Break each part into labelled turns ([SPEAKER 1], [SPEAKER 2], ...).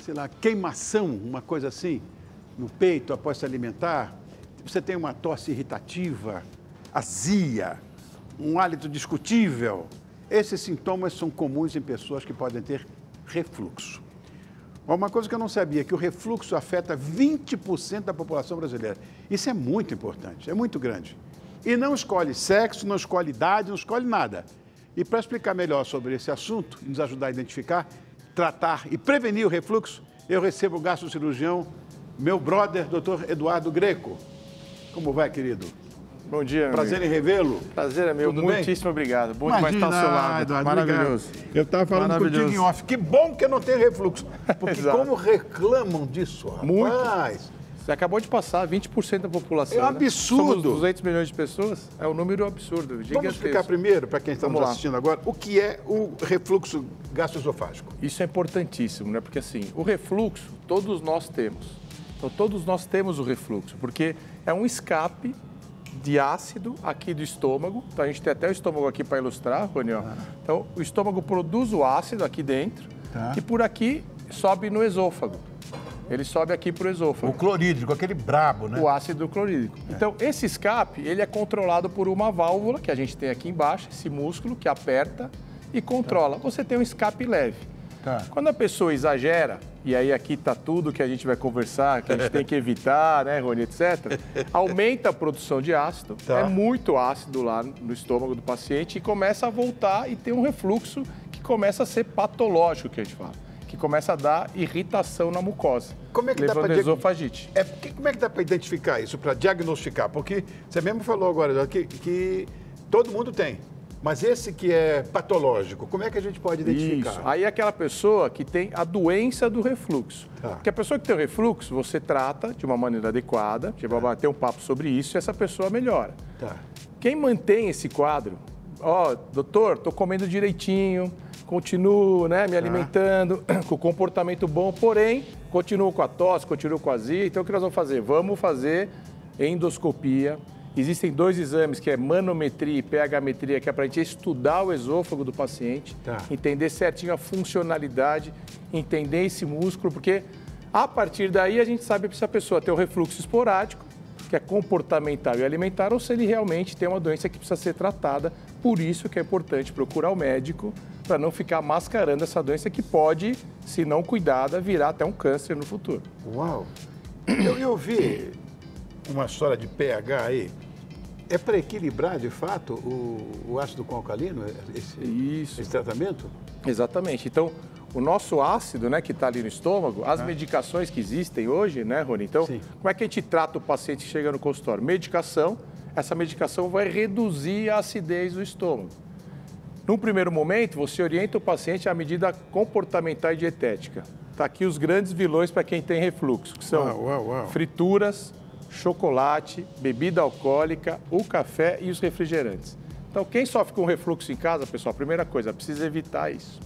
[SPEAKER 1] sei lá, queimação, uma coisa assim, no peito após se alimentar, você tem uma tosse irritativa, azia, um hálito discutível, esses sintomas são comuns em pessoas que podem ter refluxo. Uma coisa que eu não sabia, que o refluxo afeta 20% da população brasileira. Isso é muito importante, é muito grande. E não escolhe sexo, não escolhe idade, não escolhe nada. E para explicar melhor sobre esse assunto, e nos ajudar a identificar, tratar e prevenir o refluxo, eu recebo o gastrocirurgião, meu brother, Dr. Eduardo Greco. Como vai, querido?
[SPEAKER 2] Bom dia, meu
[SPEAKER 1] Prazer
[SPEAKER 2] amigo.
[SPEAKER 1] em revê-lo.
[SPEAKER 2] Prazer é meu.
[SPEAKER 1] Tudo
[SPEAKER 2] Muitíssimo
[SPEAKER 1] bem?
[SPEAKER 2] obrigado. Bom demais estar ao seu lado.
[SPEAKER 1] Eduardo,
[SPEAKER 2] maravilhoso.
[SPEAKER 1] Obrigado. Eu estava falando contigo em off. Que bom que eu não tenho refluxo. Porque
[SPEAKER 2] Exato.
[SPEAKER 1] como reclamam disso, rapaz.
[SPEAKER 2] Muito. Você acabou de passar 20% da população.
[SPEAKER 1] É um absurdo.
[SPEAKER 2] Somos 200 milhões de pessoas. É um número absurdo, gigantesco.
[SPEAKER 1] Vamos explicar primeiro, para quem está nos assistindo agora, o que é o refluxo gastroesofágico.
[SPEAKER 2] Isso é importantíssimo, né? Porque assim, o refluxo, todos nós temos. Então, todos nós temos o refluxo, porque é um escape de ácido aqui do estômago. Então, a gente tem até o estômago aqui para ilustrar, Rony. Então, o estômago produz o ácido aqui dentro e por aqui sobe no esôfago. Ele sobe aqui para o esôfago.
[SPEAKER 1] O clorídrico, aquele brabo, né?
[SPEAKER 2] O ácido clorídrico. Então, esse escape, ele é controlado por uma válvula que a gente tem aqui embaixo, esse músculo que aperta e controla. Você tem um escape leve. Quando a pessoa exagera, e aí aqui está tudo que a gente vai conversar, que a gente tem que evitar, né, Rony, etc., aumenta a produção de ácido, é muito ácido lá no estômago do paciente e começa a voltar e tem um refluxo que começa a ser patológico, que a gente fala, que começa a dar irritação na mucosa, levando a esofagite.
[SPEAKER 1] Como é que dá para identificar isso, para diagnosticar? Porque você mesmo falou agora que todo mundo tem. Mas esse que é patológico, como é que a gente pode identificar?
[SPEAKER 2] Isso. Aí é aquela pessoa que tem a doença do refluxo. Porque a pessoa que tem o refluxo, você trata de uma maneira adequada, a gente vai bater um papo sobre isso e essa pessoa melhora. Quem mantém esse quadro, doutor, estou comendo direitinho, continuo, né, me alimentando, com comportamento bom, porém, continuo com a tosse, continuo com a azia. Então, o que nós vamos fazer? Vamos fazer endoscopia. Existem 2 exames, que é manometria e pH-metria, que é para a gente estudar o esôfago do paciente, entender certinho a funcionalidade, entender esse músculo, porque a partir daí a gente sabe se a pessoa tem o refluxo esporádico, que é comportamental e alimentar, ou se ele realmente tem uma doença que precisa ser tratada. Por isso que é importante procurar o médico, para não ficar mascarando essa doença que pode, se não cuidada, virar até um câncer no futuro.
[SPEAKER 1] Uau! Eu vi uma história de pH aí. É para equilibrar, de fato, o ácido com alcalino, esse tratamento?
[SPEAKER 2] Exatamente. Então, o nosso ácido, né, que está ali no estômago, as medicações que existem hoje, né, Rony? Então, como é que a gente trata o paciente que chega no consultório? Medicação, essa medicação vai reduzir a acidez do estômago. Num primeiro momento, você orienta o paciente à medida comportamental e dietética. Está aqui os grandes vilões para quem tem refluxo, que são frituras, chocolate, bebida alcoólica, o café e os refrigerantes. Então, quem sofre com refluxo em casa, pessoal, primeira coisa, precisa evitar isso.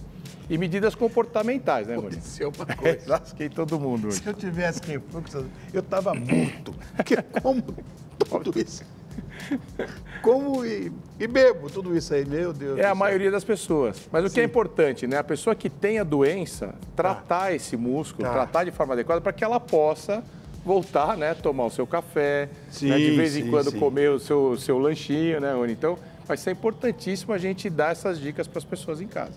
[SPEAKER 2] E medidas comportamentais, né, Rony?
[SPEAKER 1] Isso é uma coisa.
[SPEAKER 2] Lasquei todo mundo hoje.
[SPEAKER 1] Se eu tivesse refluxo, eu estava morto. Porque como tudo isso. Como e bebo tudo isso aí, meu Deus.
[SPEAKER 2] É a maioria das pessoas. Mas o que é importante, né? A pessoa que tem a doença, tratar esse músculo, tratar de forma adequada para que ela possa voltar, né? Tomar o seu café, né, de vez em quando comer o seu lanchinho, né, Rony? Então, vai ser importantíssimo a gente dar essas dicas para as pessoas em casa.